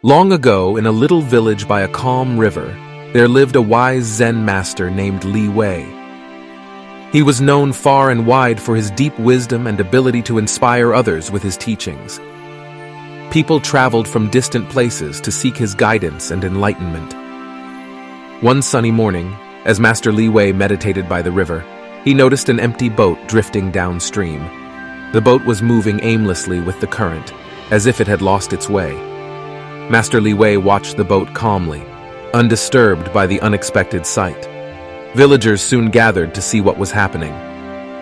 Long ago, in a little village by a calm river, there lived a wise Zen master named Li Wei. He was known far and wide for his deep wisdom and ability to inspire others with his teachings. People traveled from distant places to seek his guidance and enlightenment. One sunny morning, as Master Li Wei meditated by the river, he noticed an empty boat drifting downstream. The boat was moving aimlessly with the current, as if it had lost its way. Master Li Wei watched the boat calmly, undisturbed by the unexpected sight. Villagers soon gathered to see what was happening.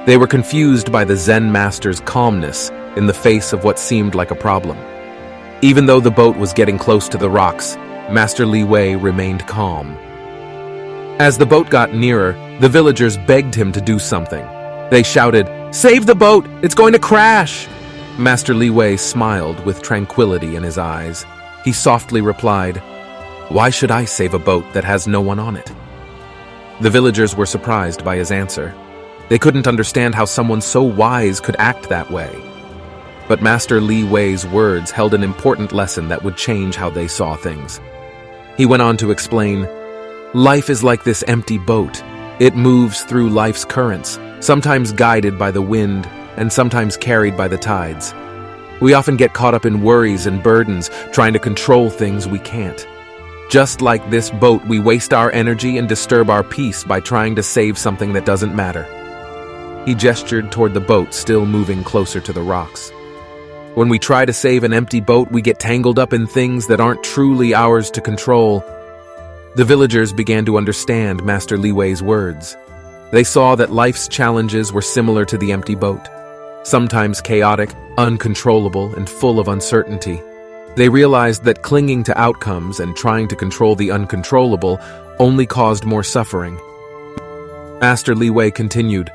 They were confused by the Zen master's calmness in the face of what seemed like a problem. Even though the boat was getting close to the rocks, Master Li Wei remained calm. As the boat got nearer, the villagers begged him to do something. They shouted, "Save the boat! It's going to crash!" Master Li Wei smiled with tranquility in his eyes. He softly replied, "Why should I save a boat that has no one on it?" The villagers were surprised by his answer. They couldn't understand how someone so wise could act that way. But Master Li Wei's words held an important lesson that would change how they saw things. He went on to explain, "Life is like this empty boat. It moves through life's currents, sometimes guided by the wind and sometimes carried by the tides. We often get caught up in worries and burdens, trying to control things we can't. Just like this boat, we waste our energy and disturb our peace by trying to save something that doesn't matter." He gestured toward the boat still moving closer to the rocks. When we try to save an empty boat, we get tangled up in things that aren't truly ours to control. The villagers began to understand Master Li Wei's words. They saw that life's challenges were similar to the empty boat, sometimes chaotic, uncontrollable, and full of uncertainty. They realized that clinging to outcomes and trying to control the uncontrollable only caused more suffering. Master Li Wei continued,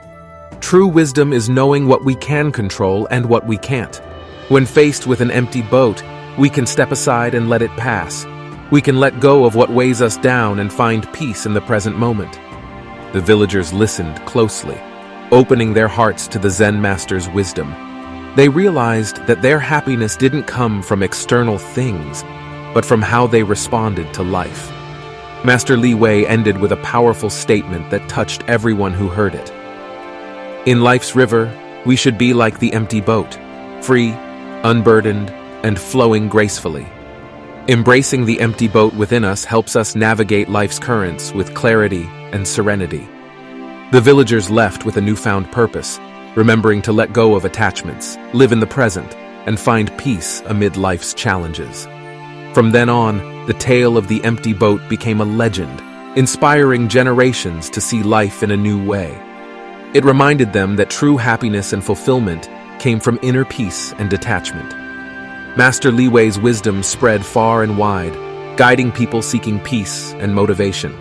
"True wisdom is knowing what we can control and what we can't. When faced with an empty boat, we can step aside and let it pass. We can let go of what weighs us down and find peace in the present moment." The villagers listened closely, opening their hearts to the Zen master's wisdom. They realized that their happiness didn't come from external things, but from how they responded to life. Master Li Wei ended with a powerful statement that touched everyone who heard it. In life's river, we should be like the empty boat, free, unburdened, and flowing gracefully. Embracing the empty boat within us helps us navigate life's currents with clarity and serenity. The villagers left with a newfound purpose, remembering to let go of attachments, live in the present, and find peace amid life's challenges. From then on, the tale of the empty boat became a legend, inspiring generations to see life in a new way. It reminded them that true happiness and fulfillment came from inner peace and detachment. Master Li Wei's wisdom spread far and wide, guiding people seeking peace and motivation.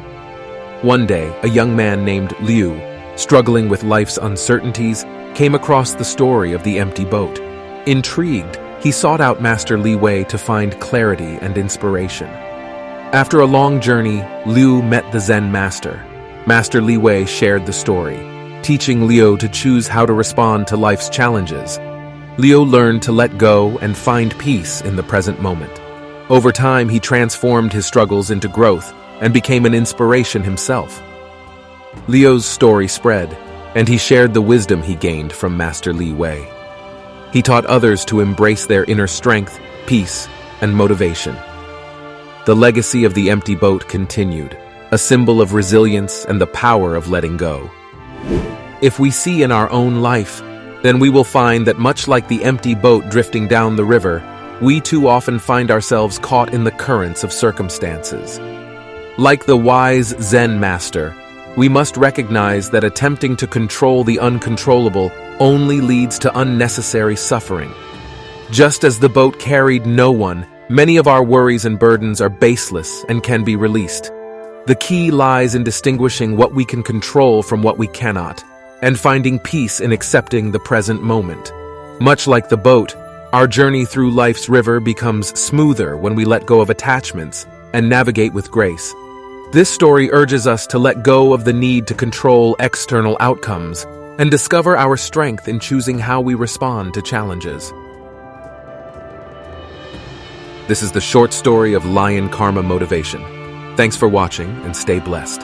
One day, a young man named Liu, struggling with life's uncertainties, came across the story of the empty boat. Intrigued, he sought out Master Li Wei to find clarity and inspiration. After a long journey, Liu met the Zen master. Master Li Wei shared the story, teaching Liu to choose how to respond to life's challenges. Liu learned to let go and find peace in the present moment. Over time, he transformed his struggles into growth and became an inspiration himself. Liu's story spread, and he shared the wisdom he gained from Master Li Wei. He taught others to embrace their inner strength, peace, and motivation. The legacy of the empty boat continued, a symbol of resilience and the power of letting go. If we see in our own life, then we will find that much like the empty boat drifting down the river, we too often find ourselves caught in the currents of circumstances. Like the wise Zen master, we must recognize that attempting to control the uncontrollable only leads to unnecessary suffering. Just as the boat carried no one, many of our worries and burdens are baseless and can be released. The key lies in distinguishing what we can control from what we cannot, and finding peace in accepting the present moment. Much like the boat, our journey through life's river becomes smoother when we let go of attachments and navigate with grace. This story urges us to let go of the need to control external outcomes and discover our strength in choosing how we respond to challenges. This is the short story of Lion Karma Motivation. Thanks for watching and stay blessed.